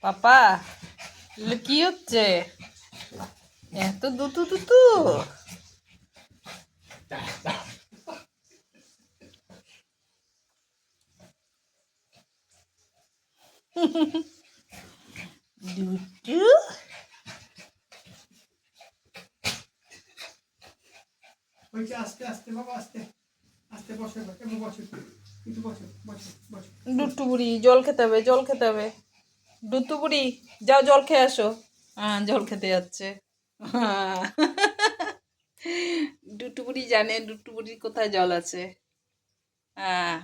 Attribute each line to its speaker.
Speaker 1: পাপা কি হচ্ছে এত দুতু দুতু? দুটু
Speaker 2: আস্তে আস্তে বাবা, আস্তে আস্তে বসে বসে কিন্তু বসে বসে বসে।
Speaker 1: ডুট্টু বুড়ি জল খেতে হবে, জল খেতে হবে। ডুট্টু বুড়ি যাও জল খেয়ে আসো। হ্যাঁ জল খেতে যাচ্ছে। হ্যাঁ ডুট্টু বুড়ি জানে ডুট্টু বুড়ির কোথায় জল আছে। হ্যাঁ